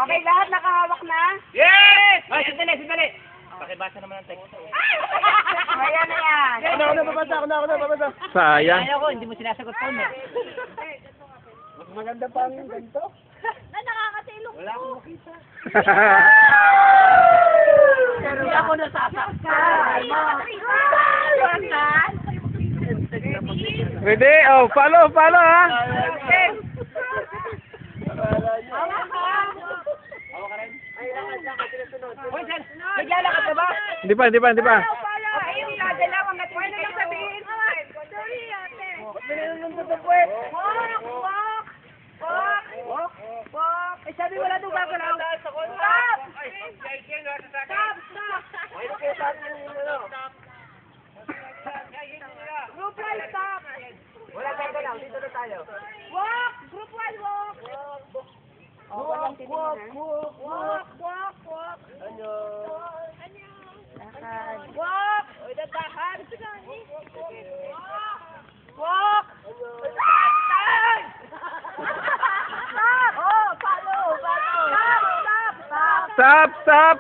Okay, lahat nakahawak na? Yes! Ay, sandali. Pakibasa naman ang text. Ayan na yan. Ako na, babasa. Sayang. Ayaw ko, hindi mo sinasagot phone eh. Mas maganda pa ang ganito. Nakakatilong Wala akong makita. Pero ako nasasaktan. Ready? Oh, follow ha. Hoy, sir! Naglalakad ka ba? Hindi pa. Ayun na, dalawang natin. Ano na sabihin? Sorry, ate. Walk. Eh, sabi wala doon gagalaw. Stop! Group 1, stop! Wala gagalaw, dito na tayo. Walk! Group 1, walk! Walang titingnan. Walk! Walk! Uy, dadahan! Walk! Stop! Oh, follow! Stop.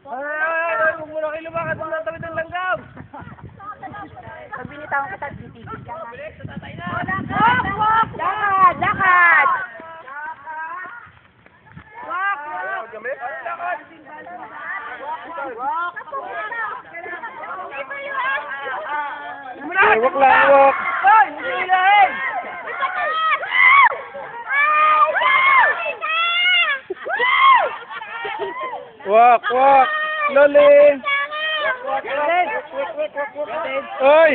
Ay, huwag mo na kayo lumakad ng natawid ng langgam. Pag binitawan kita, titigil ka na. Walk! Lakad! Walk! Walk lang, walk. Ay, hindi hilahin. Walk. Slowly. Oy.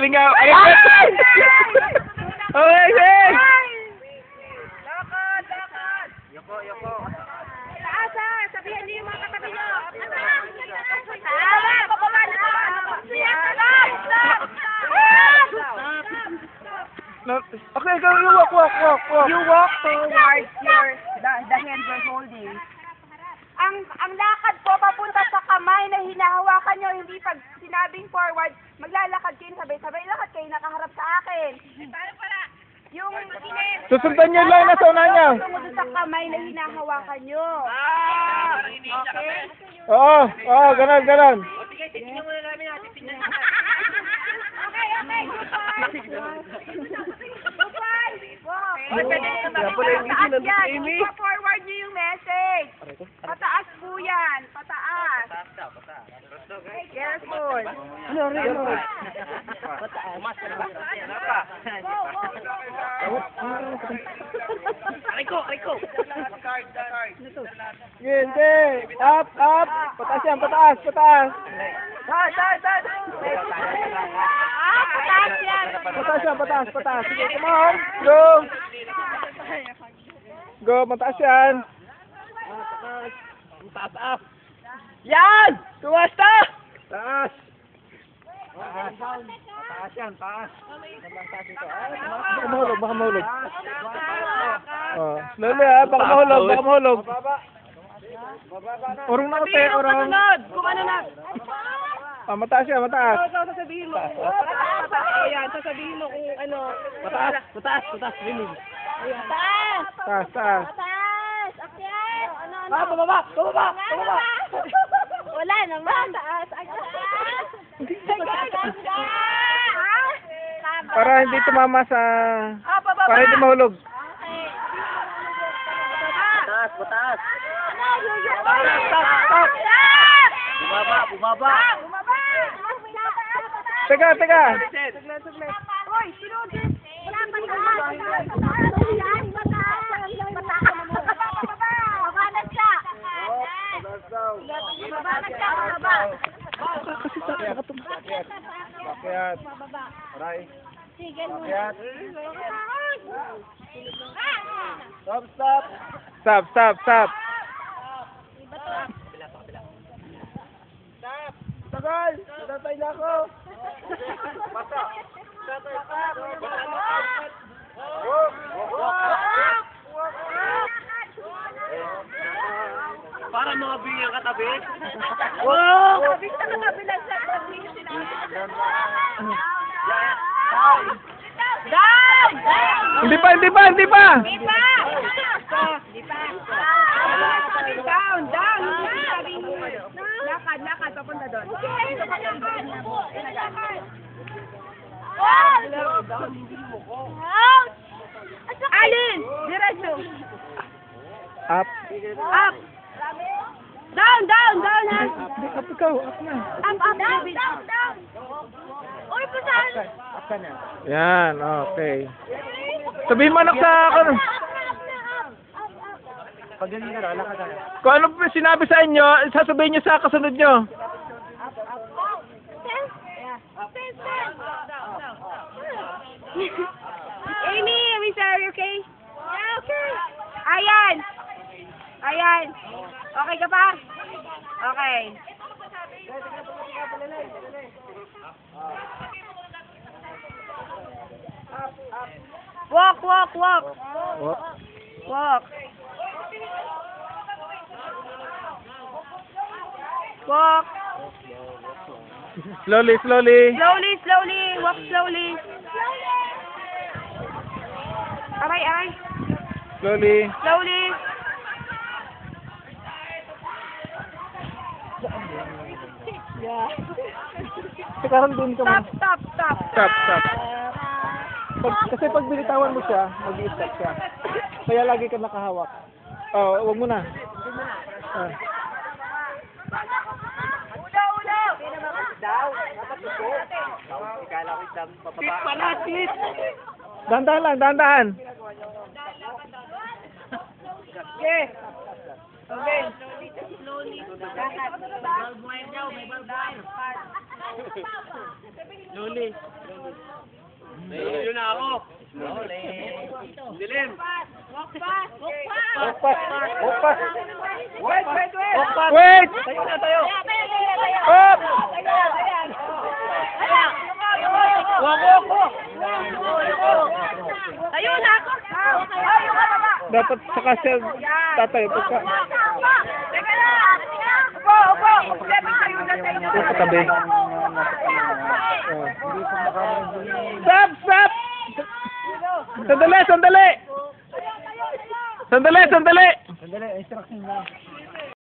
Lingaw. Okay. Lakad! Yoko. Taas ha! Sabihan niyo yung mga katabi niyo! Tama! Pababa na! Okay, go. You walk. You walk towards the hand you're holding. Ang lakad po papunta sa kamay na hinahawakan nyo, hindi pag sinabing forward, maglalakad kayo, sabay-sabay lakad kayo nakaharap sa akin. Yung Susundan niyo lang nasa unahan niyo. Sumunod sa kamay na hinahawakan nyo. Okay? Oo, ganon. Sige, titignan muna namin natin. Tingnan Okay. Goodbye! Walk! Ay, kaya pala yung ngiti nandun si Amy. Forward nyo yung message. Pataas po yan. Pataas. Careful. Ano? Ariko! Sige. Up. Pataas yan. Taas yan. Pataas. Sige, come on. Go, mataas yan. Taas. Yan! Tumasta! Taas. Taas yan, taas. Baka mahulog. Oh, slowly ha, baka mahulog. Urong na kasi, urong. Kung ano na. Mataas yan. Sasabihin mo. Ayan, sasabihin mo kung ano. Mataas. Rinig. Taas. Taas. Akyat. Ano. Bumaba! Wala naman. Taas. Para hindi tumama sa... Pababa. Para hindi mahulog. Mataas. Stop. Bumaba. Teka. Saglit. Hoy, sinod. Wala pa Bakit? Aray. Stop. Tagal! Natatay na ako! Para mga bigyan katabi. Wow! Sabi sa katabi lang sa pag-ibig sila. Down! Hindi pa, hindi pa, hindi pa! Di pa! Di pa! Down! Down! Hindi sabing lakad, lakad, papunta doon. Alin! Diretso! Up. Up! Down! Down! Down! Ha? Up ikaw, up na. Up! Up! Down! Down! Down! Uy, pasahan! Yan, okay. Sabihin mo anak sa ako. Pag ganyan ka na, lakad na. Kung ano pa sinabi sa inyo, sasabihin nyo sa kasunod nyo. Amy, Miss, are you okay? Yeah, okay. Ayan. Ayan. Okay ka pa? Okay. Walk, walk, walk. Oh. Walk. Walk. Slowly, slowly. Slowly, slowly. Walk slowly. Aray, aray. Slowly. Slowly. Sekarang dun ka Stop, mo. stop, stop. Stop, stop. Kasi pag binitawan mo siya, mag-i-stop siya. Kaya lagi ka nakahawak. Oh, wag mo na. Ah. Ulo, ulo. Tit pala, tit! Dahan-dahan lang, dahan-dahan. Okay. Okay. Luli. Yun na ako. Dilim. Walk fast. Walk fast. Walk fast. Walk fast. Wait, wait, wait. Wait! Tayo na tayo. Up! Walk, walk, walk. Tayo na ako. Tayo ka baba. Dapat saka siya tatayo. Pagka... Teka na. Upo, upo. Dapat tayo na tayo. Yung katabi. Oh. Stop! Stop! Sandali! Sandali! Sandali! Sandali! Sandali, instruction na.